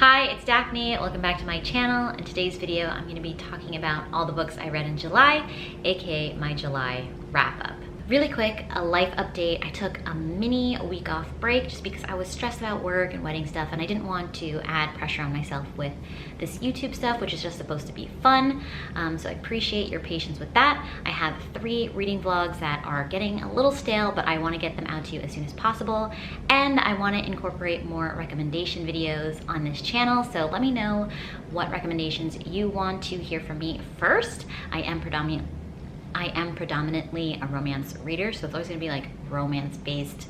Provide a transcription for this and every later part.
Hi, it's Daphne. Welcome back to my channel. In today's video, I'm going to be talking about all the books I read in July, aka my July wrap-up. Really quick, a life update. I took a mini week off break just because I was stressed about work and wedding stuff, and I didn't want to add pressure on myself with this YouTube stuff, which is just supposed to be fun. So I appreciate your patience with that. I have 3 reading vlogs that are getting a little stale, but I want to get them out to you as soon as possible. And I want to incorporate more recommendation videos on this channel. So let me know what recommendations you want to hear from me first. I am predominantly a romance reader, so it's always gonna be like romance based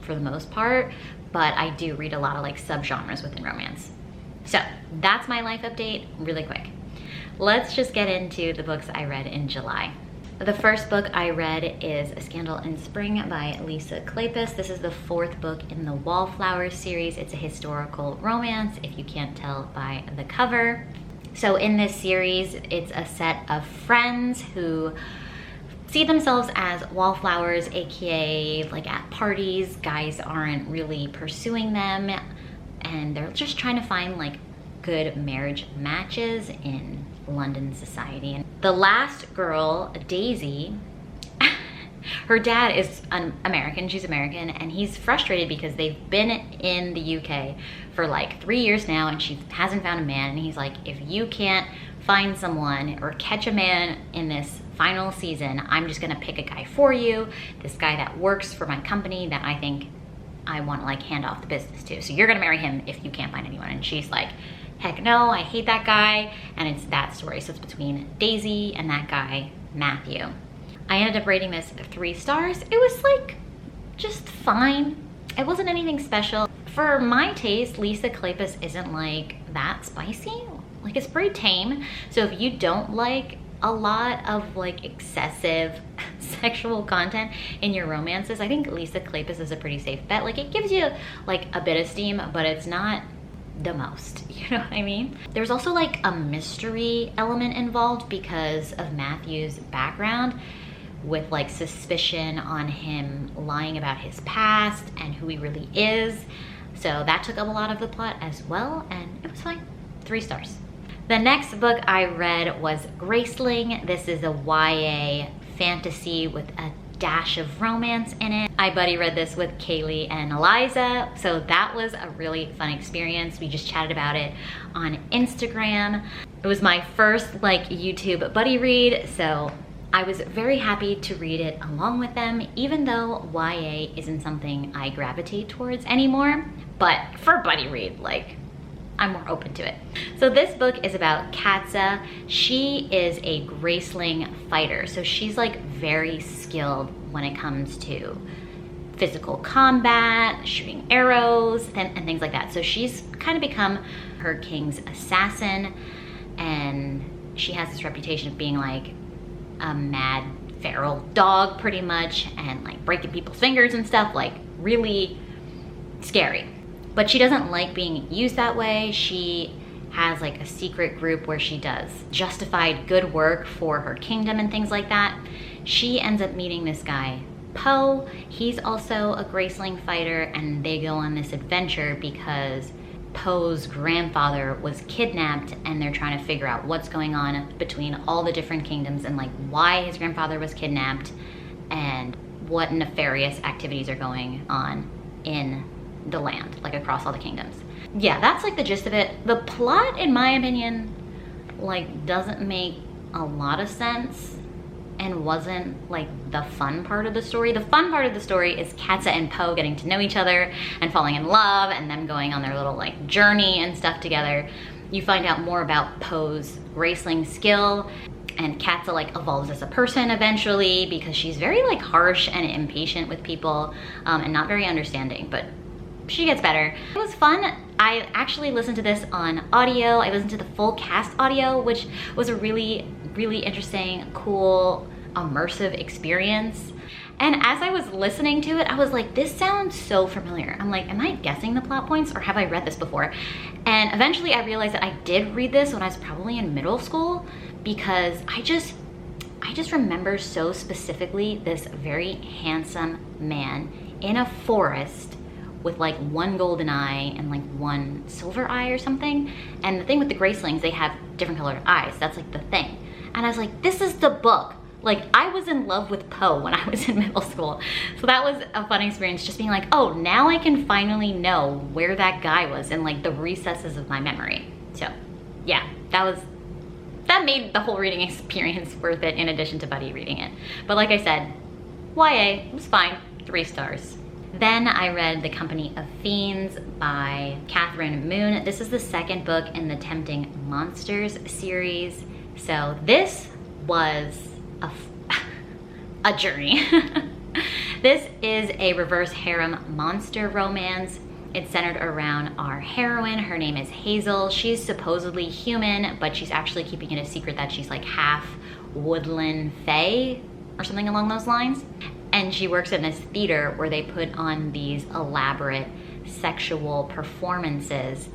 for the most part, but I do read a lot of like subgenres within romance. So that's my life update really quick. Let's just get into the books I read in July. The first book I read is A Scandal in Spring by Lisa Kleypas. This is the 4th book in the Wallflowers series. It's a historical romance, if you can't tell by the cover. So in this series, it's a set of friends who see themselves as wallflowers, aka like at parties, guys aren't really pursuing them, and they're just trying to find like good marriage matches in London society. And the last girl, Daisy, her dad is American, she's American, and he's frustrated because they've been in the UK for like 3 years now and she hasn't found a man, and he's like, if you can't find someone or catch a man in this final season, I'm just gonna pick a guy for you, this guy that works for my company that I think I want to like hand off the business to. So you're gonna marry him if you can't find anyone. And she's like, heck no, I hate that guy. And it's that story. So it's between Daisy and that guy, Matthew. I ended up rating this 3 stars. It was like just fine. It wasn't anything special. For my taste, Lisa Kleypas isn't like that spicy. Like, it's pretty tame. So if you don't like a lot of like excessive sexual content in your romances, I think Lisa Kleypas is a pretty safe bet. Like, it gives you like a bit of steam, but it's not the most, you know what I mean? There's also like a mystery element involved because of Matthew's background, with like suspicion on him lying about his past and who he really is. So that took up a lot of the plot as well, and it was fine. 3 stars. The next book I read was Graceling. This is a YA fantasy with a dash of romance in it. I buddy read this with Kaylee and Eliza, so that was a really fun experience. We just chatted about it on Instagram. It was my first like YouTube buddy read, so I was very happy to read it along with them, even though YA isn't something I gravitate towards anymore. But for a buddy read, like, I'm more open to it. So this book is about Katza. She is a Graceling fighter. So she's like very skilled when it comes to physical combat, shooting arrows, and things like that. So she's kind of become her king's assassin, and she has this reputation of being like a mad feral dog pretty much, and like breaking people's fingers and stuff, like really scary. But she doesn't like being used that way. She has like a secret group where she does justified good work for her kingdom and things like that. She ends up meeting this guy, Poe. He's also a Graceling fighter, and they go on this adventure because Poe's grandfather was kidnapped, and they're trying to figure out what's going on between all the different kingdoms and like why his grandfather was kidnapped and what nefarious activities are going on in the land, like across all the kingdoms. Yeah, that's like the gist of it. The plot, in my opinion, like doesn't make a lot of sense and wasn't like the fun part of the story. The fun part of the story is Katza and Poe getting to know each other and falling in love, and them going on their little like journey and stuff together. You find out more about Poe's Graceling skill, and Katza like evolves as a person eventually because she's very like harsh and impatient with people, and not very understanding, but she gets better. It was fun. I actually listened to this on audio. I listened to the full cast audio, which was a really, really interesting, cool, immersive experience. And as I was listening to it, I was like, this sounds so familiar. I'm like, am I guessing the plot points, or have I read this before? And eventually I realized that I did read this when I was probably in middle school, because I just remember so specifically this very handsome man in a forest with like one golden eye and like one silver eye or something. And the thing with the Gracelings, they have different colored eyes. That's like the thing. And I was like, this is the book. Like, I was in love with Poe when I was in middle school. So that was a fun experience, just being like, oh, now I can finally know where that guy was in like the recesses of my memory. So yeah, that made the whole reading experience worth it, in addition to Buddy reading it. But like I said, YA, it was fine, 3 stars. Then I read The Company of Fiends by Catherine Moon. This is the second book in the Tempting Monsters series. So this was a journey. This is a reverse harem monster romance. It's centered around our heroine. Her name is Hazel. She's supposedly human, but she's actually keeping it a secret that she's like half woodland fae or something along those lines. And she works in this theater where they put on these elaborate sexual performances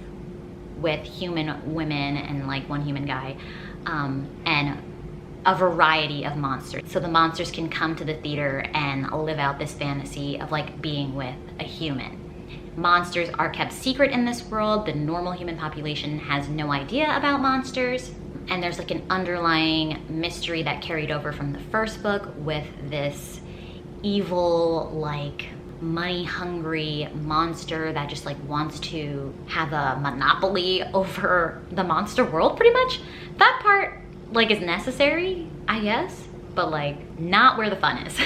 with human women and like one human guy, and a variety of monsters. So the monsters can come to the theater and live out this fantasy of like being with a human. Monsters are kept secret in this world. The normal human population has no idea about monsters. And there's like an underlying mystery that carried over from the first book with this evil, like money-hungry monster that just like wants to have a monopoly over the monster world, pretty much. That part like is necessary, I guess, but like not where the fun is.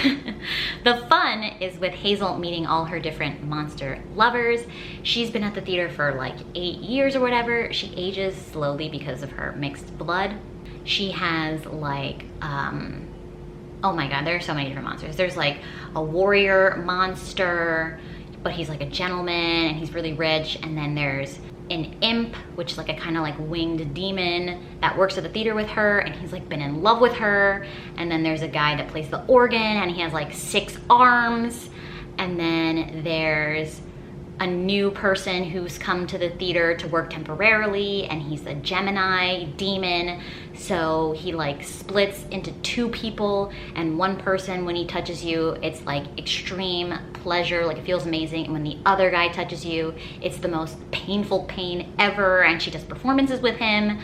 The fun is with Hazel meeting all her different monster lovers. She's been at the theater for like 8 years or whatever. She ages slowly because of her mixed blood. She has like, oh my God, there are so many different monsters. There's like a warrior monster, but he's like a gentleman and he's really rich. And then there's an imp, which is like a kind of like winged demon that works at the theater with her, and he's like been in love with her. And then there's a guy that plays the organ and he has like 6 arms. And then there's a new person who's come to the theater to work temporarily, and he's a Gemini demon. So he like splits into 2 people, and one person, when he touches you, it's like extreme pleasure, like it feels amazing. And when the other guy touches you, it's the most painful pain ever. And she does performances with him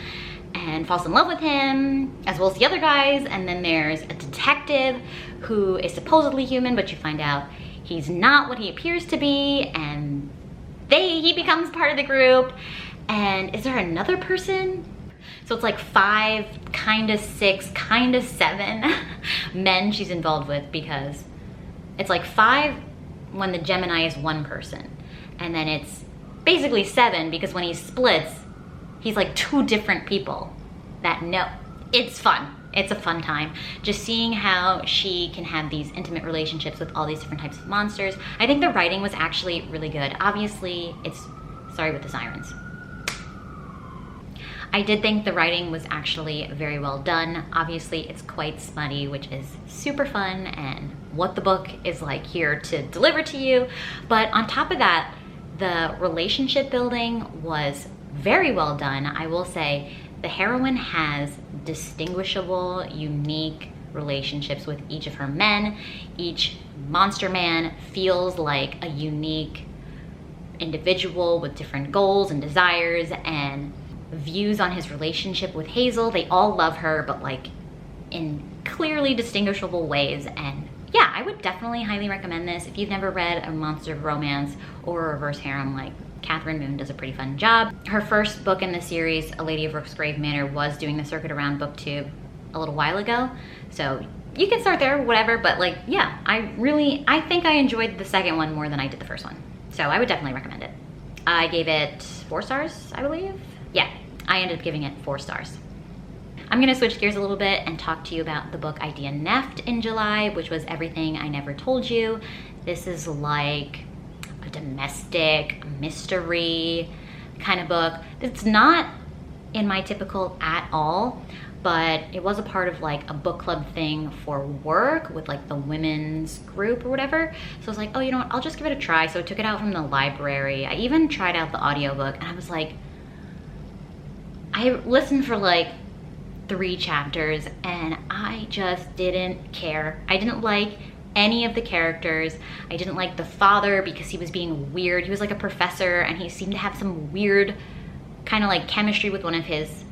and falls in love with him, as well as the other guys. And then there's a detective who is supposedly human, but you find out he's not what he appears to be, and he becomes part of the group. And is there another person? So it's like 5, kind of 6, kind of 7 men she's involved with, because it's like 5 when the Gemini is 1 person. And then it's basically 7 because when he splits, he's like 2 different people that know. It's fun. It's a fun time. Just seeing how she can have these intimate relationships with all these different types of monsters. I think the writing was actually really good. Obviously, sorry with the sirens. I did think the writing was actually very well done. Obviously, it's quite smutty, which is super fun and what the book is like here to deliver to you. But on top of that, the relationship building was very well done. I will say the heroine has distinguishable, unique relationships with each of her men. Each monster man feels like a unique individual with different goals and desires and views on his relationship with Hazel. They all love her, but like in clearly distinguishable ways. And yeah, I would definitely highly recommend this. If you've never read a monster romance or a reverse harem, like Catherine Moon does a pretty fun job. Her first book in the series, A Lady of Rooksgrave Manor, was doing the circuit around BookTube a little while ago. So you can start there, whatever, but like, yeah, I think I enjoyed the second one more than I did the first one. So I would definitely recommend it. I gave it 4 stars, I believe. Yeah, I ended up giving it 4 stars. I'm gonna switch gears a little bit and talk to you about the book I DNF'd in July, which was Everything I Never Told You. This is like a domestic mystery kind of book. It's not in my typical at all, but it was a part of like a book club thing for work with like the women's group or whatever. So I was like, oh, you know what, I'll just give it a try. So I took it out from the library. I even tried out the audiobook, and I was like, I listened for like 3 chapters and I just didn't care. I didn't like any of the characters. I didn't like the father because he was being weird. He was like a professor and he seemed to have some weird kind of like chemistry with one of his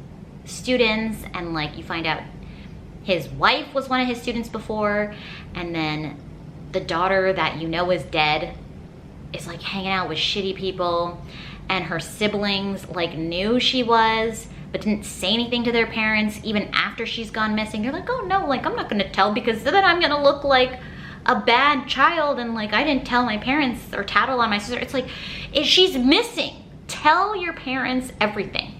students, and like you find out his wife was one of his students before, and then the daughter that you know is dead is like hanging out with shitty people, and her siblings like knew she was but didn't say anything to their parents even after she's gone missing. They're like, oh no, like I'm not gonna tell because then I'm gonna look like a bad child and like I didn't tell my parents or tattle on my sister. It's like, if she's missing, tell your parents everything.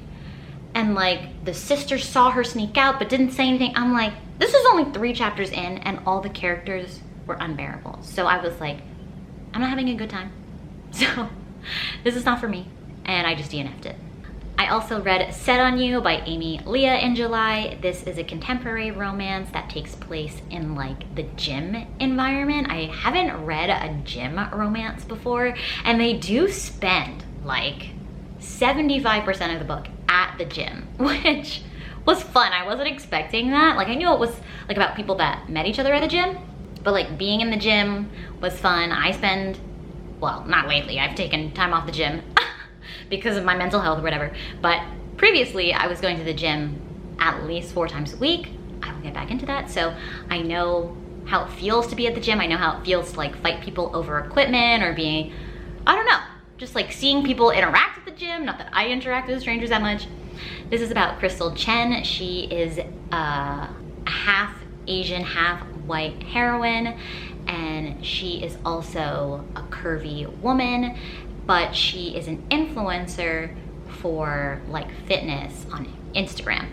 And like the sister saw her sneak out but didn't say anything. I'm like, this is only 3 chapters in and all the characters were unbearable. So I was like, I'm not having a good time. So this is not for me. And I just DNF'd it. I also read Set on You by Amy Leah in July. This is a contemporary romance that takes place in like the gym environment. I haven't read a gym romance before, and they do spend like 75% of the book at the gym, which was fun. I wasn't expecting that. Like I knew it was like about people that met each other at the gym, but like being in the gym was fun. I spend, well, not lately, I've taken time off the gym because of my mental health or whatever, but previously I was going to the gym at least 4 times a week. I will get back into that. So I know how it feels to be at the gym. I know how it feels to like fight people over equipment or being, I don't know, just like seeing people interact at the gym. Not that I interact with strangers that much. This is about Crystal Chen. She is a half Asian, half white heroine, and she is also a curvy woman, but she is an influencer for like fitness on Instagram.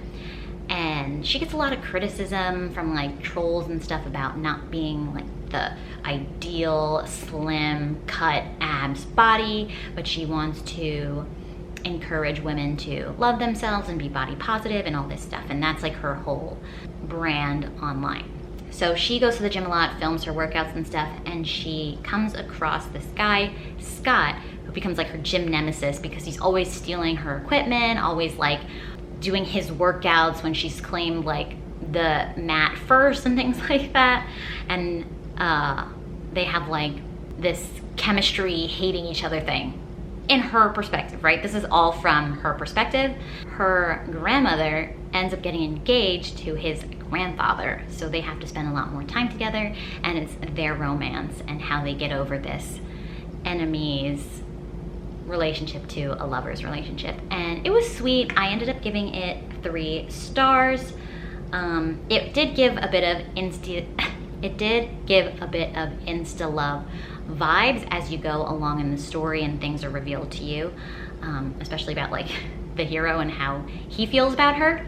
And she gets a lot of criticism from like trolls and stuff about not being like the ideal slim cut abs body, but she wants to encourage women to love themselves and be body positive and all this stuff. And that's like her whole brand online. So she goes to the gym a lot, films her workouts and stuff, and she comes across this guy, Scott, who becomes like her gym nemesis because he's always stealing her equipment, always like doing his workouts when she's claimed like the mat first and things like that. And they have like this chemistry hating each other thing in her perspective, right? This is all from her perspective. Her grandmother ends up getting engaged to his grandfather, so they have to spend a lot more time together, and it's their romance and how they get over this enemies relationship to a lover's relationship. And it was sweet. I ended up giving it 3 stars. It did give a bit of insta love vibes as you go along in the story and things are revealed to you, especially about like the hero and how he feels about her.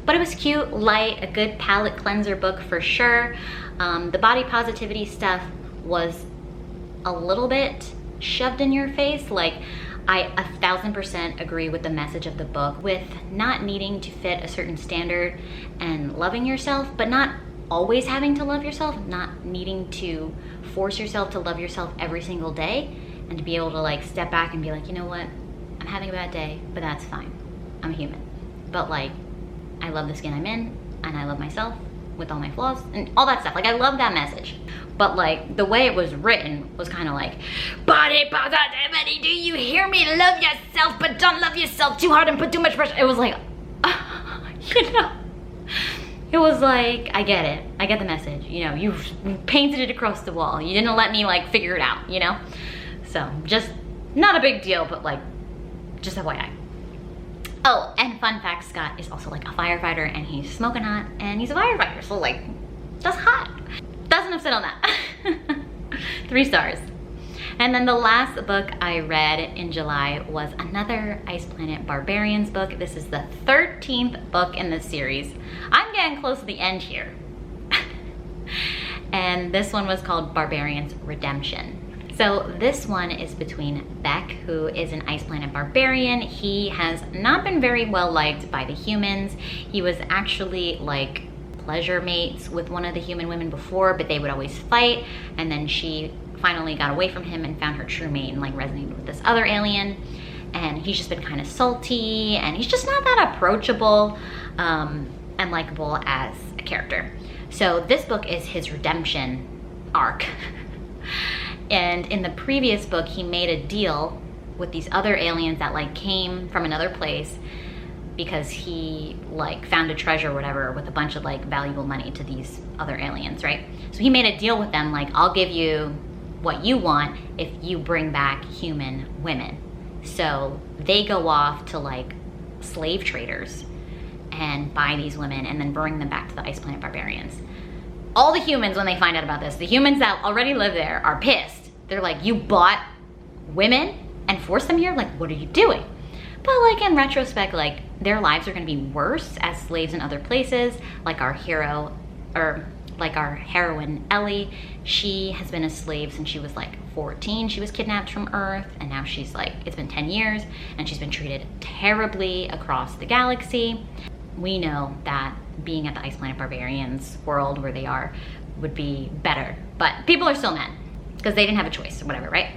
But it was cute, light, a good palate cleanser book for sure. The body positivity stuff was a little bit shoved in your face. Like, I 1000% agree with the message of the book with not needing to fit a certain standard and loving yourself, but not always having to love yourself, not needing to force yourself to love yourself every single day, and to be able to like step back and be like, you know what, I'm having a bad day, but that's fine. I'm human. But like, I love the skin I'm in, and I love myself with all my flaws and all that stuff. Like, I love that message. But like, the way it was written was kind of like, body positivity, do you hear me? Love yourself, but don't love yourself too hard and put too much pressure. It was like, you know, it was like, I get it. I get the message. You know, you painted it across the wall. You didn't let me like figure it out, you know? So just not a big deal, but like, just FYI. Oh, and fun fact, Scott is also like a firefighter, and he's smoking hot, and he's a firefighter, so like, that's hot. That's enough said on that. 3 stars. And then the last book I read in July was another Ice Planet Barbarians book. This is the 13th book in the series. I'm getting close to the end here. And this one was called Barbarians Redemption. So this one is between Beck, who is an Ice Planet barbarian. He has not been very well liked by the humans. He was actually like pleasure mates with one of the human women before, but they would always fight. And then she finally got away from him and found her true mate and like resonated with this other alien. And he's just been kind of salty, and he's just not that approachable and likable as a character. So this book is his redemption arc. And in the previous book, he made a deal with these other aliens that like came from another place because he like found a treasure or whatever with a bunch of like valuable money to these other aliens, right? So he made a deal with them, like, I'll give you what you want if you bring back human women. So they go off to like slave traders and buy these women and then bring them back to the ice planet Barbarians. All the humans, when they find out about this, the humans that already live there are pissed. They're like, you bought women and forced them here? Like, what are you doing? But like in retrospect, like their lives are gonna be worse as slaves in other places. Like our hero, or like our heroine Ellie, she has been a slave since she was like 14. She was kidnapped from Earth, and now she's like, it's been 10 years and she's been treated terribly across the galaxy. We know that being at the ice planet Barbarians world where they are would be better, but people are still mad because they didn't have a choice or whatever, right?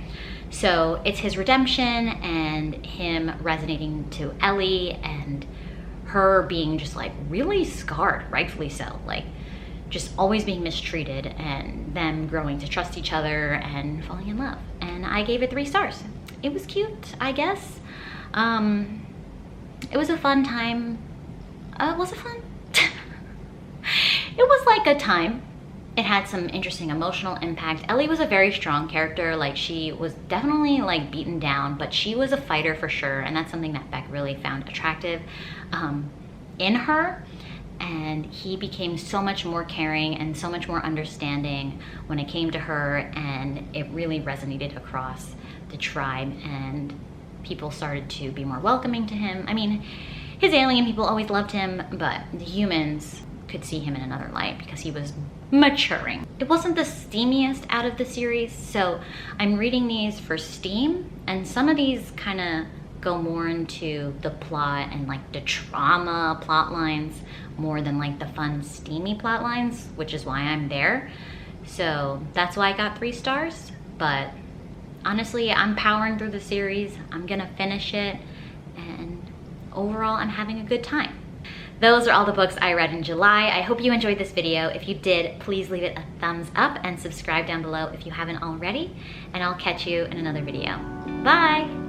So it's his redemption and him resonating to Ellie and her being just like really scarred, rightfully so, like just always being mistreated, and them growing to trust each other and falling in love. And I gave it 3 stars. It was cute, I guess. It was a fun time. Was it fun? It was like a time. It had some interesting emotional impact. Ellie was a very strong character. Like, she was definitely like beaten down, but she was a fighter for sure. And that's something that Beck really found attractive in her. And he became so much more caring and so much more understanding when it came to her, and it really resonated across the tribe, and people started to be more welcoming to him. I mean, his alien people always loved him, but the humans could see him in another light because he was maturing. It wasn't the steamiest out of the series, so I'm reading these for steam, and some of these kind of go more into the plot and like the trauma plot lines more than like the fun steamy plot lines, which is why I'm there. So that's why I got 3 stars. But honestly, I'm powering through the series. I'm gonna finish it, and overall I'm having a good time. Those are all the books I read in July. I hope you enjoyed this video. If you did, please leave it a thumbs up and subscribe down below if you haven't already, and I'll catch you in another video. Bye!